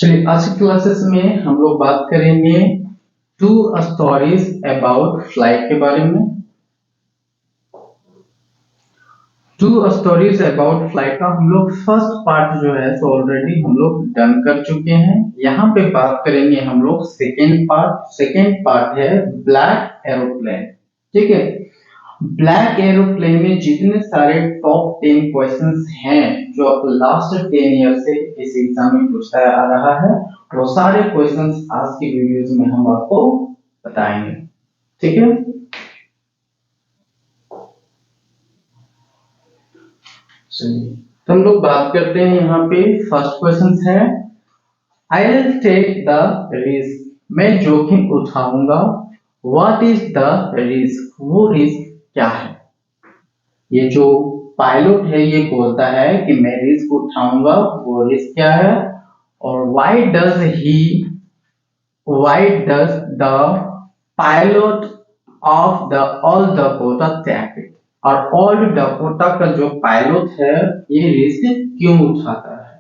चलिए आज की क्लासेस में हम लोग बात करेंगे टू स्टोरीज अबाउट फ्लाइट के बारे में। टू स्टोरीज अबाउट फ्लाइट का हम लोग फर्स्ट पार्ट जो है सो ऑलरेडी हम लोग डन कर चुके हैं। यहाँ पे बात करेंगे हम लोग सेकेंड पार्ट। सेकेंड पार्ट है ब्लैक एरोप्लेन। ठीक है, ब्लैक एरोप्लेन में जितने सारे टॉप 10 क्वेश्चंस हैं जो आप लास्ट 10 ईयर से इस एग्जाम में पूछता आ रहा है, वो सारे क्वेश्चंस आज की वीडियोस में हम आपको बताएंगे। ठीक है, चलिए तो हम लोग बात करते हैं। यहाँ पे फर्स्ट क्वेश्चन है I will take the risk, मैं जोखिम उठाऊंगा। व्हाट इज द रिस्क, वो रिस्क क्या है। ये जो पायलट है ये बोलता है कि मैं रिस्क उठाऊंगा, वो रिस्क क्या है। और why does the pilot of the old Dakota take it, और ऑल डकोटा का जो पायलट है ये रिस्क क्यों उठाता है।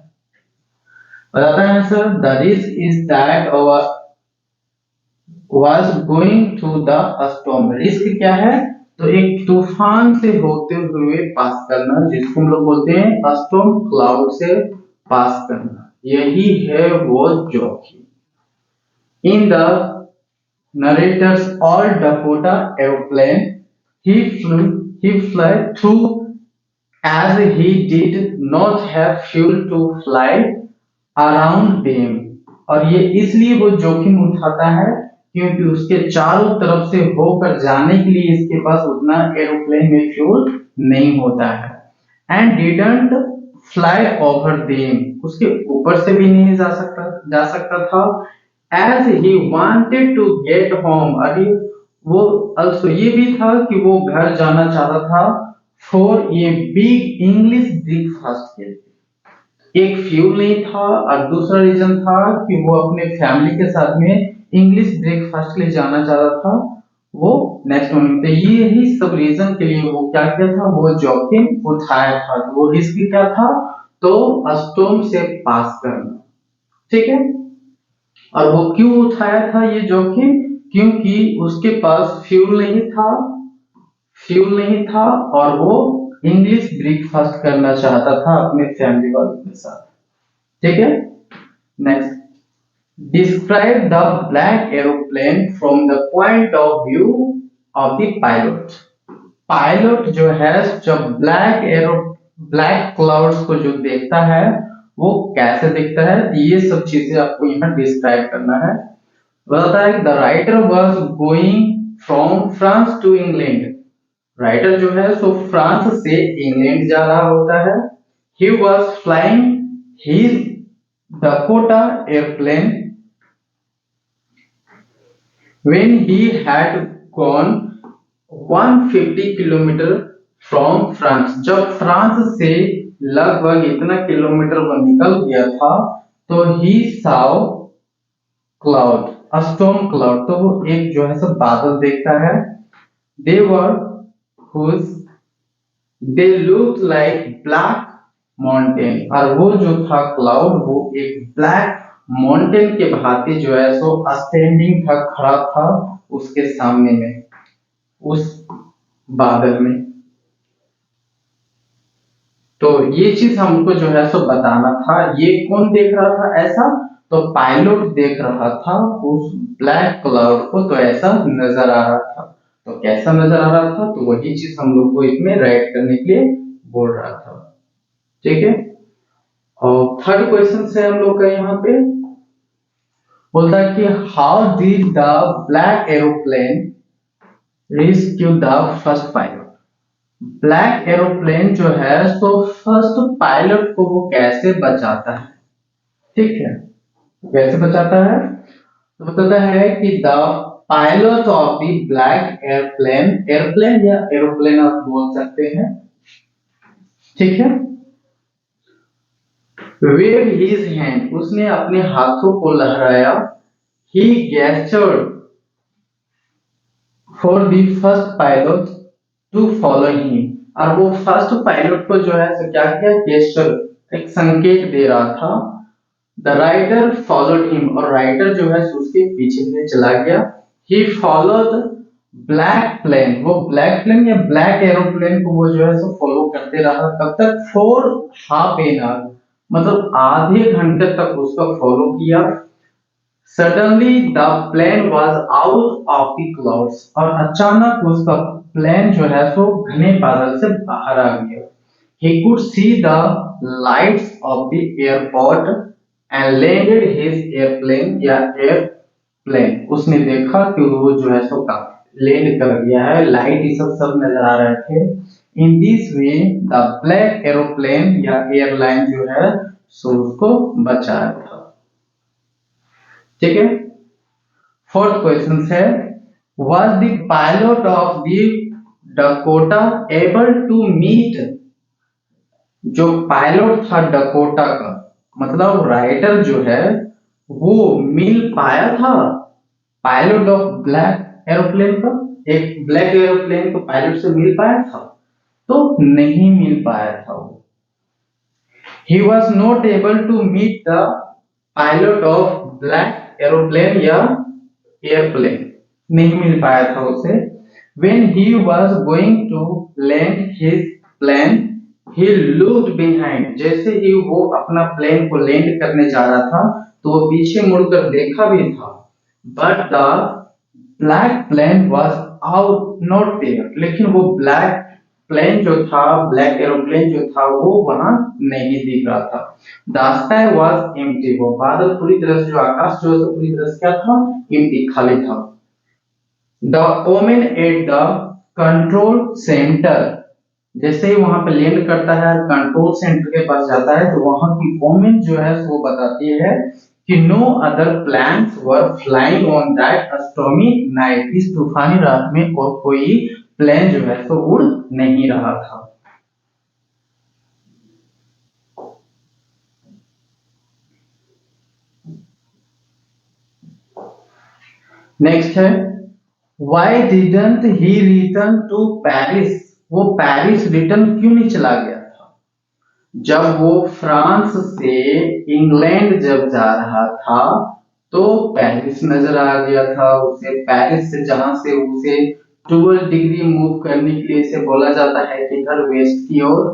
बताता है sir, the risk is that our was going to the storm। Risk क्या है, तो एक तूफान से होते हुए पास करना, जिसको हम लोग बोलते हैं स्टॉर्म क्लाउड से पास करना, यही है वो जोखिम। In the narrator's all Dakota aeroplane he flew through as he did not have fuel to fly around them। और ये इसलिए वो जोखिम उठाता है क्योंकि उसके चारों तरफ से होकर जाने के लिए इसके पास उतना एरोप्लेन में फ्यूल नहीं होता है। And didn't fly over them, उसके ऊपर से भी नहीं जा सकता था। As he wanted to get home, अरे वो also ये भी था कि वो घर जाना चाहता था। For a big English breakfast के लिए एक फ्यूल नहीं था, और दूसरा रीजन था कि वो अपने फैमिली के साथ में इंग्लिश ब्रेकफास्ट के लिए जाना चाहता था वो नेक्स्ट मॉर्निंग। तो यही सब रीजन के लिए वो क्या किया था, वो जोखिम उठाया था। तो वो रिस्क क्या था, तो स्टॉर्म से पास करना। ठीक है, और वो क्यों उठाया था ये जोखिम, क्योंकि उसके पास फ्यूल नहीं था और वो इंग्लिश ब्रेकफास्ट करना चाहता था अपने फैमिली वालों के साथ। ठीक है, next describe the black aeroplane from the point of view of the pilot. Pilot जो है जब ब्लैक क्लाउड्स को जो देखता है वो कैसे दिखता है, ये सब चीजें आपको यहाँ डिस्क्राइब करना है। बताता है the writer was going from France to England. Writer जो है सो फ्रांस से इंग्लैंड जा रहा होता है। He was flying his Dakota aeroplane when he had gone 150 kilometre from France. जब फ्रांस से लगभग इतना किलोमीटर वो निकल गया था तो he saw cloud, storm cloud, तो वो एक जो है सब बादल देखता है। They were huge they look like black mountain, और वो जो था क्लाउड वो एक ब्लैक माउंटेन के भांति जो है सो स्टैंडिंग था, खड़ा था उसके सामने में, उस बादल में। तो ये चीज हमको जो है सो बताना था। ये कौन देख रहा था ऐसा, तो पायलट देख रहा था उस ब्लैक क्लाउड को, तो ऐसा नजर आ रहा था। तो कैसा नजर आ रहा था, तो वही चीज हम लोग को इसमें राइट करने के लिए बोल रहा था। ठीक है, और थर्ड क्वेश्चन से हम लोग का यहाँ पे बोलता है कि how did the black aeroplane rescue the first pilot. Black aeroplane जो है तो फर्स्ट पायलट को वो कैसे बचाता है। ठीक है, कैसे बचाता है, तो बताता है कि the pilot of the black airplane, airplane या एरोप्लेन आप बोल सकते हैं। ठीक है, वेव हिज हैंड, उसने अपने हाथों को लहराया। He gestured for the first pilot to follow him, और वो फर्स्ट पायलट को जो है तो क्या किया, गेस्चर, एक संकेत दे रहा था द राइटर फॉलोड हिम, और राइटर जो है उसके पीछे से चला गया। ही फॉलोड ब्लैक प्लेन, वो ब्लैक प्लेन या ब्लैक एरोप्लेन को वो जो है सो फॉलो करते रहा। कब तक? फॉर हाफ एन आवर, मतलब आधे घंटे तक उसका फॉलो किया। Suddenly the plane was out of the clouds, और अचानक उसका प्लेन जो है सो घने बादल से बाहर आ गया। He could see the lights of the airport and landed his airplane या airplane। उसने देखा कि वो जो है सो लैंड कर गया है, लाइट ये सब सब नजर आ रहे थे। In this way the black aeroplane या एयरलाइन जो है सो उसको बचाया था। ठीक है। फोर्थ क्वेश्चन है, was the pilot of the Dakota able to meet, जो पायलट था डकोटा का, मतलब राइटर जो है वो मिल पाया था पायलट ऑफ ब्लैक एरोप्लेन का, एक ब्लैक एरोप्लेन को पायलट से मिल पाया था? तो नहीं मिल पाया था वो। He was not able to meet the pilot of black aeroplane या airplane, नहीं मिल पाया था उसे। When he was going to land his plane, he looked behind, जैसे ही वो अपना प्लेन को लैंड करने जा रहा था तो वो पीछे मुड़कर देखा भी था। But the black plane was out not there, लेकिन वो ब्लैक प्लेन जो था, ब्लैक एरोप्लेन जो था वो वहां नहीं दिख रहा था। द स्काई वाज एम्प्टी, वो बादल पूरी तरह से, जो आकाश जो है पूरी तरह से क्या था? एम्प्टी, खाली था। The woman at the control centre, जैसे ही वहां पे लैंड करता है कंट्रोल सेंटर के पास जाता है तो वहां की ओमेन जो है वो बताती है कि no other planes were flying on that stormy night, इस तूफानी रात में और कोई प्लेन जो है तो उड़ नहीं रहा था। नेक्स्ट है, why didn't he return to Paris, वो पेरिस रिटर्न क्यों नहीं चला गया था? जब वो फ्रांस से इंग्लैंड जब जा रहा था तो पेरिस नजर आ गया था उसे। पेरिस से, जहां से उसे 12 डिग्री मूव करने के लिए इसे बोला जाता है कि इधर वेस्ट की ओर,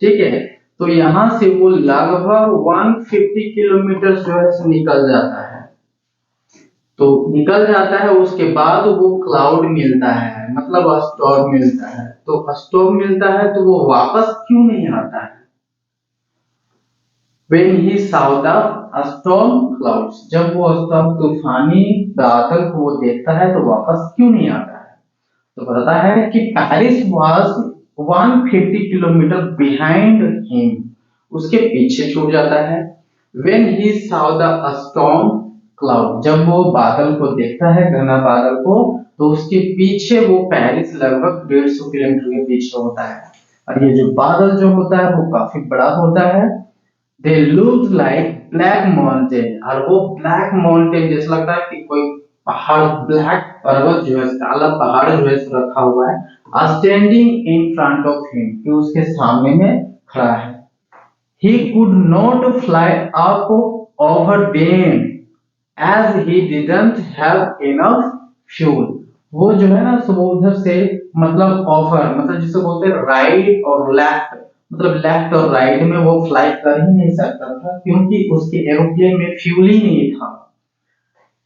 ठीक है। तो यहां से वो लगभग 150 किलोमीटर जो है निकल जाता है। तो निकल जाता है, उसके बाद वो क्लाउड मिलता है, मतलब स्टॉर्म मिलता है। तो स्टॉर्म मिलता है तो वो वापस क्यों नहीं आता है? When he saw the storm clouds, जब वो storm तूफानी बादल को वो देखता है तो वापस क्यों नहीं आता है? तो बताता है कि Paris was 150 kilometre behind him, उसके पीछे छूट जाता है। When he saw the storm cloud, जब वो बादल को देखता है, घना बादल को, तो उसके पीछे वो पेरिस लगभग 150 किलोमीटर के पीछे होता है। और ये जो बादल जो होता है वो काफी बड़ा होता है। They looked like black mountain, और वो ब्लैक माउंटेन जैसा लगता है कि कोई पहाड़, ब्लैक पर्वत जो है, काला पहाड़ जो है रखा हुआ है, standing in front of him, कि उसके सामने में खड़ा है। He could not fly up over them as he didn't have enough fuel। वो जो है ना वो उधर से, मतलब ऑफर, मतलब जिसे बोलते हैं राइट और लेफ्ट, मतलब लेफ्ट और राइट में वो फ्लाई कर ही नहीं सकता था क्योंकि उसके एरोप्लेन में फ्यूल ही नहीं था।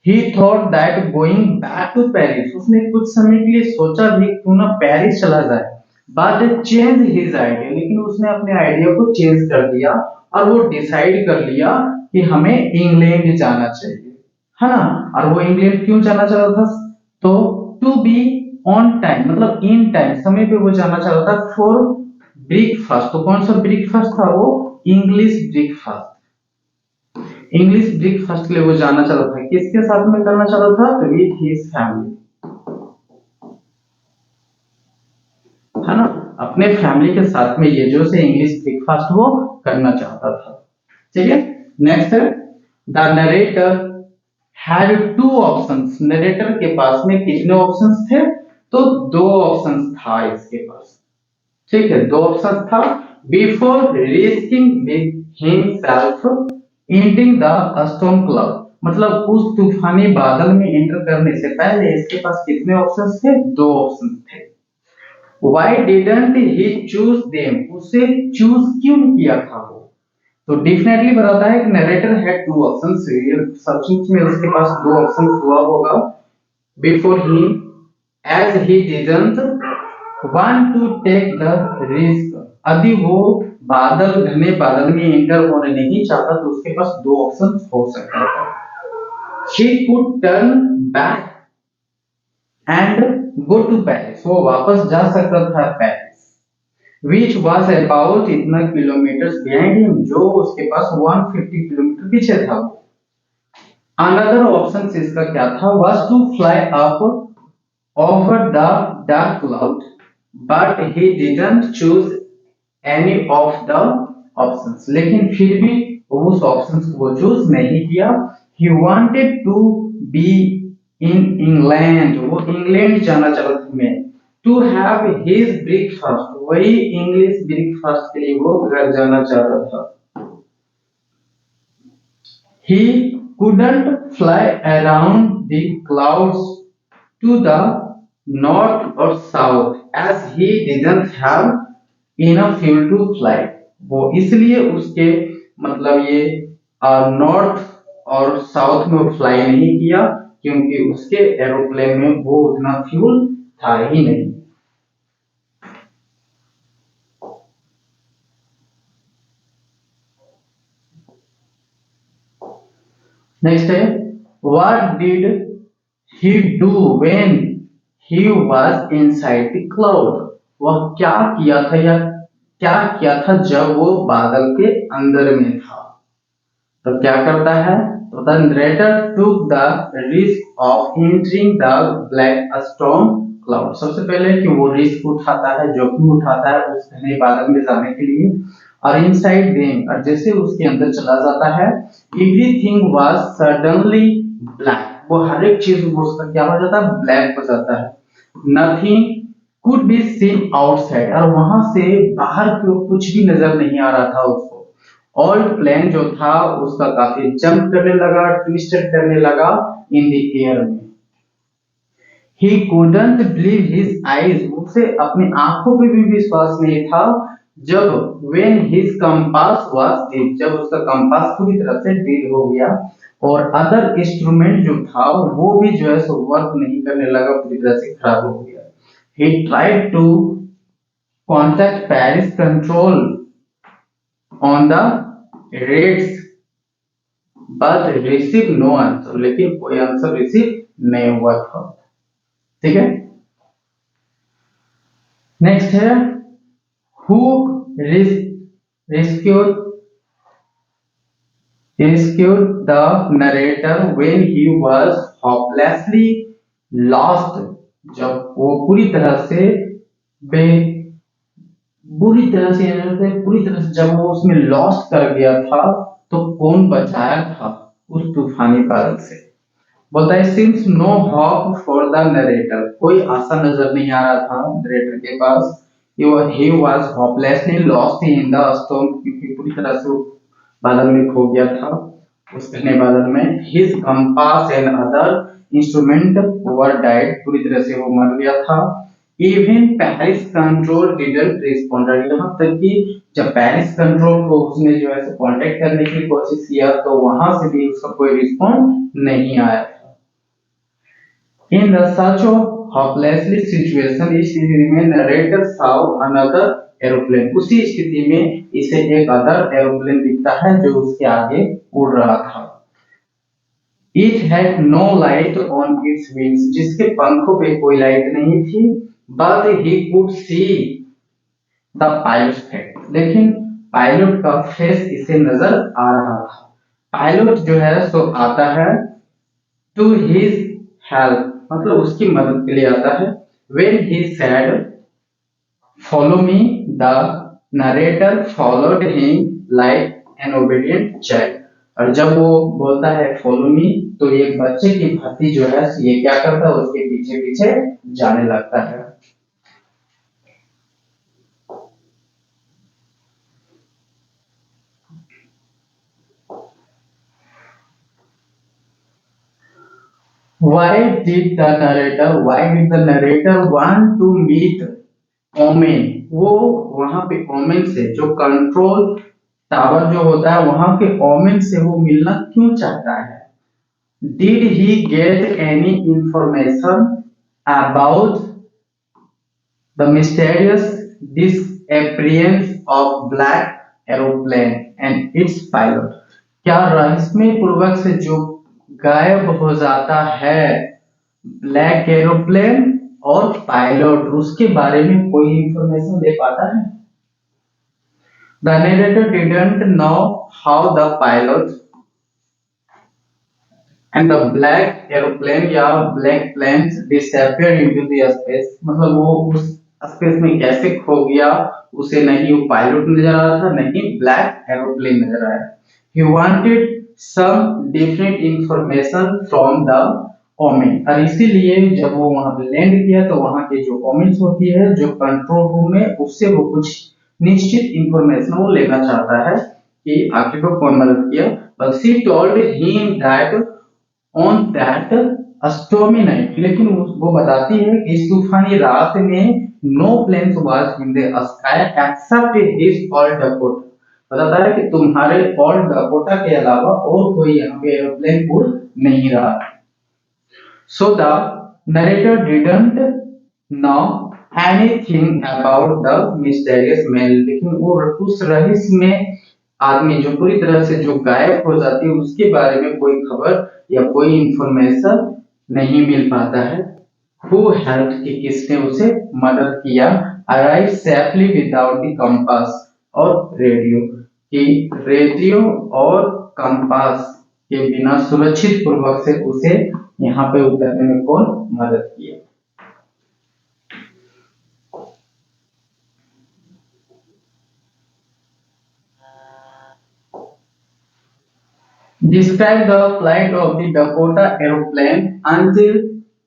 He thought that going back to Paris, उसने कुछ समय के लिए सोचा भी क्यों ना पेरिस चला जाए, but change his idea, लेकिन उसने अपने आइडिया को चेंज कर दिया और वो डिसाइड कर लिया कि हमें इंग्लैंड जाना चाहिए, है ना। और वो इंग्लैंड क्यों जाना चाह रहा था? तो टू बी ऑन टाइम, मतलब इन टाइम, समय पे वो जाना चाह रहा था फॉर ब्रेकफास्ट। तो कौन सा ब्रेकफास्ट था? वो इंग्लिश ब्रेकफास्ट। इंग्लिश ब्रेकफास्ट के लिए वो जाना चाह रहा था। किसके साथ में करना चाह रहा था? विद हिज फैमिली, है ना, अपने फैमिली के साथ में ये जो से इंग्लिश ब्रेकफास्ट वो करना चाहता था। ठीक है। नेक्स्ट है, the narrator had two options, narrator के पास में कितने ऑप्शंस थे? तो दो ऑप्शंस था इसके पास। ठीक है, दो ऑप्शन था। Before risking himself, entering the storm cloud, मतलब उस तूफानी बादल में एंटर करने से पहले इसके पास कितने ऑप्शंस थे? दो ऑप्शन थे। Why didn't he choose them? उसे चूज क्यों नहीं किया था वो? तो डेफिनेटली बताता है कि नरेटर हैड टू ऑप्शंस, सचमुच में उसके पास दो ऑप्शंस हुआ होगा before he, as he didn't want to take the risk. यदि वो घने बादल में एंटर होने नहीं चाहता तो उसके पास दो ऑप्शंस हो सकता था। He could turn back and go to Paris, वो वापस जा सकता था पेरिस, which was about इतना किलोमीटर behind him, जो उसके पास 150 किलोमीटर पीछे था। Another option इसका क्या था? Was to fly up over the dark cloud, but he didn't choose any of the options, लेकिन फिर भी उस ऑप्शंस को वो चूज नहीं किया। He wanted to be in England, वो इंग्लैंड जाना चाहता था मैं, to have his breakfast, वही इंग्लिश ब्रेकफास्ट के लिए वो घर जाना चाहता था। He couldn't fly around the clouds to the north or south as he didn't have enough fuel to fly, वो इसलिए उसके मतलब ये नॉर्थ और साउथ में वो फ्लाई नहीं किया क्योंकि उसके एरोप्लेन में वो उतना फ्यूल था ही नहीं। नेक्स्ट है, what did he do when he was inside the cloud, वह क्या किया था या क्या किया था जब वो बादल के अंदर में था? तो क्या करता है? तो the narrator took the risk of entering the black storm cloud, सबसे पहले कि वो रिस्क उठाता है, जोखिम उठाता है उस घने बादल में जाने के लिए, और इनसाइड देम, और जैसे उसके अंदर चला जाता है, एवरीथिंग वाज सडनली ब्लैक, वो हर एक चीज उसका क्या हो जाता है? ब्लैक हो जाता है। Nothing could be seen outside, और वहां से बाहर कुछ भी नजर नहीं आ रहा था उसको। ऑल्ड प्लेन जो था उसका काफी जंप करने लगा, ट्विस्टेड करने लगा इन द एयर में। He couldn't believe his eyes, उसे अपनी आंखों पे भी विश्वास नहीं था जब when his compass was dead, जब उसका कंपास पूरी तरह से डेड हो गया और अदर इंस्ट्रूमेंट जो था वो भी जो है सो वर्क नहीं करने लगा, पूरी तरह से खराब हो गया। He tried to contact Paris control on the rates but receive no answer, लेकिन कोई आंसर रिसीव नहीं हुआ था। ठीक है, नेक्स्ट है, who rescued the narrator when he was hopelessly lost, जब वो पूरी तरह से बे पूरी तरह से जब वो उसमें लॉस्ट कर गया था, तो कौन बचाया था उस तूफानी बादल से? बोलता है since no hope for the narrator, कोई आशा नजर नहीं आ रहा था नरेटर के पास, he was hopelessly lost in the storm, क्योंकि पूरी तरह से बादल में खो गया था उस घने बादल में। His compass and other instrument were died, पूरी तरह से वो मर गया था। Even Paris control didn't respond, यहाँ तक कि जब पेरिस कंट्रोल को उसने जो है कांटेक्ट करने की कोशिश किया तो वहां से भी उसका कोई रिस्पॉन्ड नहीं आया। In the such of hopelessly situation, इस स्थिति में narrator saw another aeroplane, उसी स्थिति में इसे एक अदर एरोप्लेन दिखता है जो उसके आगे उड़ रहा था। It had no light on its wings, जिसके पंखों पे कोई लाइट नहीं थी, but he could see the pilot's face, लेकिन पायलट का फेस इसे नजर आ रहा था। पायलट जो है सो आता है to his help, मतलब उसकी मदद के लिए आता है। When he said follow me, the narrator followed him like an obedient child, और जब वो बोलता है follow me तो एक बच्चे की भांति जो है ये क्या करता है? उसके पीछे पीछे जाने लगता है। why did the narrator want to meet woman? वो वहां पे ओमेन से, जो कंट्रोल टावर जो होता है वहां के ओमेन से वो मिलना क्यों चाहता है? Did he get any information about the mysterious disappearance of black aeroplane and its pilot? क्या रहस्यमय पूर्वक से जो गायब हो जाता है ब्लैक एरोप्लेन और पायलट, उसके बारे में कोई इंफॉर्मेशन दे पाता है? The narrator didn't know how the pilot and the black aeroplane या black planes disappeared into the space, मतलब वो उस स्पेस में कैसे खो गया, उसे नहीं वो पायलट नजर आ रहा था, नहीं ब्लैक एरोप्लेन नजर आया। He wanted some different information from the woman, और इसीलिए जब वो वहां पे लैंड किया तो वहां के जो ओमेन्स होती है जो कंट्रोल रूम में, उससे वो कुछ निश्चित इंफॉर्मेशन वो लेना चाहता है कि आखिर को कौन मदद किया। But she told him that on that stormy night, लेकिन वो बताती है कि इस तूफानी रात में no planes was in the sky except his old Dakota, बताता है कि तुम्हारे ओल्ड डकोटा के अलावा और कोई यहाँ पे एरोप्लेन उड़ नहीं रहा। So the narrator didn't know anything about the mysterious man, लेकिन वो उस रहस्यमय आदमी जो पूरी तरह से जो गायब हो जाती है उसके बारे में कोई खबर या कोई इंफॉर्मेशन नहीं मिल पाता है। Who helped कि किसने उसे मदद किया, arrive safely without the compass और रेडियो, कि रेडियो और कंपास के बिना सुरक्षित पूर्वक से उसे यहाँ पे उतरने में कौन मदद किया? Describe the flight of the Dakota aeroplane until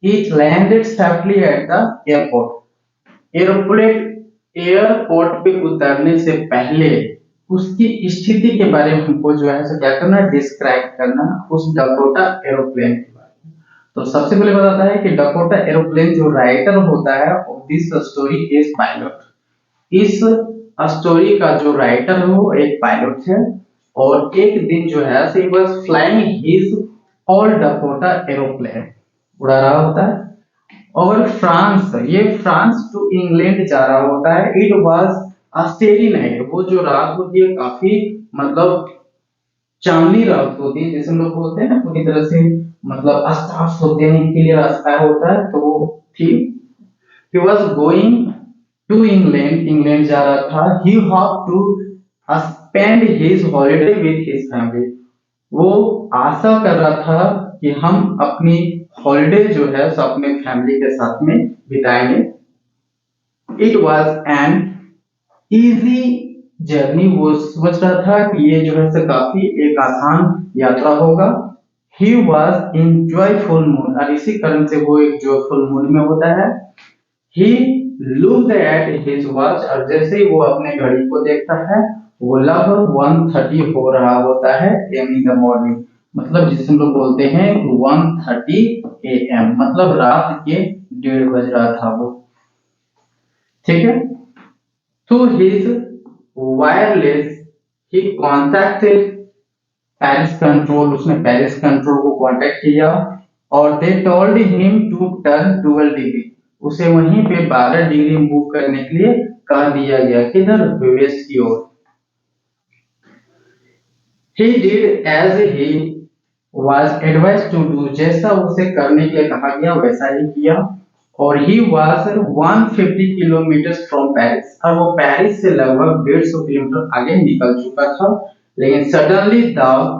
it landed safely at the airport. Airport airport पे उतरने से पहले उसकी स्थिति के बारे में हमको जो है सो क्या करना, डिस्क्राइब करना उस डकोटा एरोप्लेन के बारे में। तो सबसे पहले बताता है कि डकोटा एरोप्लेन जो राइटर होता है of this story is pilot. इस स्टोरी का जो राइटर है वो एक पायलट है, और एक दिन जो है he was flying his old Dakota aeroplane, उड़ा रहा होता है, और फ्रांस, ये फ्रांस टू इंग्लैंड जा रहा होता है। इट वाज अ स्टेरी नाइट, वो जो रात होती है काफी मतलब चांदनी रात होती है, जैसे हम लोग बोलते हैं ना पूरी तरह से मतलब स्टार्स होते हैं, क्लियर आसमान होता है, तो वो थी। He was going to England, England जा रहा था। He hope to spend his holiday with his family, वो आशा कर रहा था कि हम अपनी हॉलिडे जो है सो अपने फैमिली के साथ में बिताएंगे। It was an easy journey, वो सोच रहा था कि ये जो है सो काफी एक आसान यात्रा होगा। He was in joyful mood, और इसी कारण से वो एक जॉयफुल मूड में होता है। He looked at his watch, और जैसे ही वो अपने घड़ी को देखता है वो लगभग 1:30 हो रहा होता है एम इन द मॉर्निंग, मतलब जिसे हम लोग बोलते हैं 1:30 AM, मतलब रात के 1:30 बज रहा था वो। ठीक है, तो his wireless he contacted Paris control, उसने पेरिस कंट्रोल को कांटेक्ट किया, और they told him to turn 12 degree, उसे वहीं पे 12 डिग्री मूव करने के लिए कह दिया गया, किधर, वेस्ट की ओर। He did as he was advised to do, जैसा उसे करने के लिए कहा गया वैसा ही किया, और he was 150 kilometre from Paris, और वो पेरिस से लगभग 150 किलोमीटर आगे निकल चुका था। लेकिन suddenly the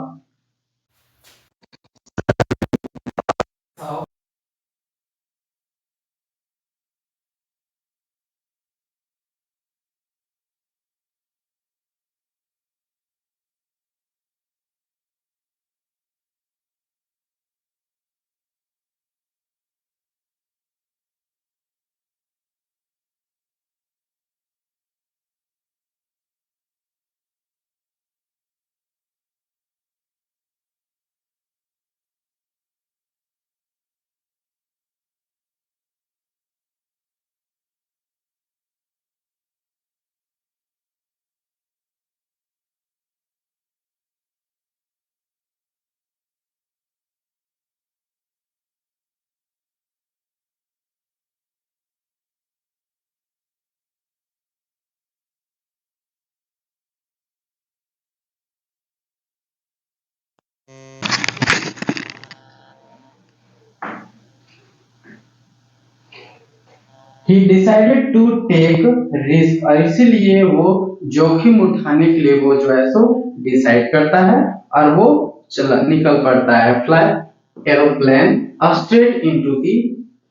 he decided to take risk, और इसीलिए वो जोखिम उठाने के लिए वो जो है सो डिसाइड करता है और वो निकल पड़ता है, fly aeroplane straight into the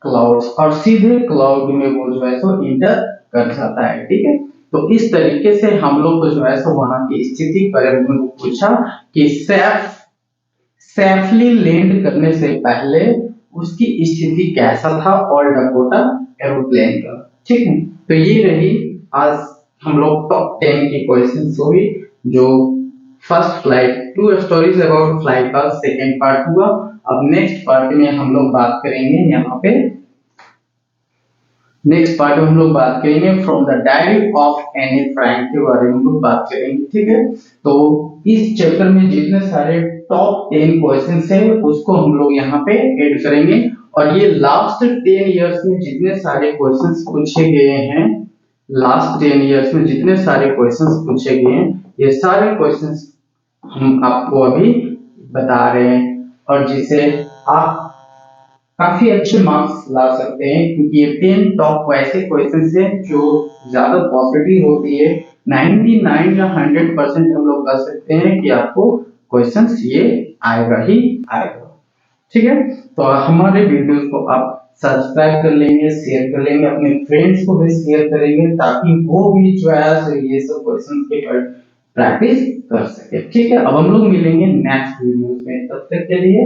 clouds, और सीधे क्लाउड में वो जो है सो इंटर कर जाता है। ठीक है, तो इस तरीके से हम लोग को जो है सो वहां की स्थिति पर पूछा कि सेफली लैंड करने से पहले उसकी स्थिति कैसा था ऑल डकोटा एरोप्लेन का। ठीक है, तो ये रही आज हम लोग टॉप 10 की क्वेश्चंस हुई, जो first flight 2 stories about flight का सेकंड पार्ट हुआ। अब नेक्स्ट पार्ट में हम लोग बात करेंगे, यहाँ पे नेक्स्ट पार्ट में हम लोग बात करेंगे from the diary of Anne Frank के बारे में हम लोग बात करेंगे। ठीक है, तो इस चैप्टर में जितने सारे टॉप 10 क्वेश्चंस हैं उसको हम लोग यहाँ पे ऐड करेंगे, और ये लास्ट 10 इयर्स में जितने सारे क्वेश्चंस पूछे गए हैं, लास्ट 10 इयर्स में जितने सारे क्वेश्चंस पूछे गए हैं, ये सारे क्वेश्चंस हम आपको अभी बता रहे हैं, और जिसे आप काफी अच्छे मार्क्स ला सकते हैं, क्योंकि ये 10 टॉप ऐसे क्वेश्चंस हैं जो ज्यादा पॉसिबिलिटी होती है 99 या 100% हम लोग कह सकते हैं कि आपको क्वेश्चंस ये आएगा ही आएगा। ठीक है, तो हमारे वीडियोस को आप सब्सक्राइब कर लेंगे, शेयर कर लेंगे, अपने फ्रेंड्स को भी शेयर करेंगे, ताकि वो भी जो है ये सब क्वेश्चन के प्रैक्टिस कर सके। ठीक है, अब हम लोग मिलेंगे नेक्स्ट वीडियो में, तब तक के लिए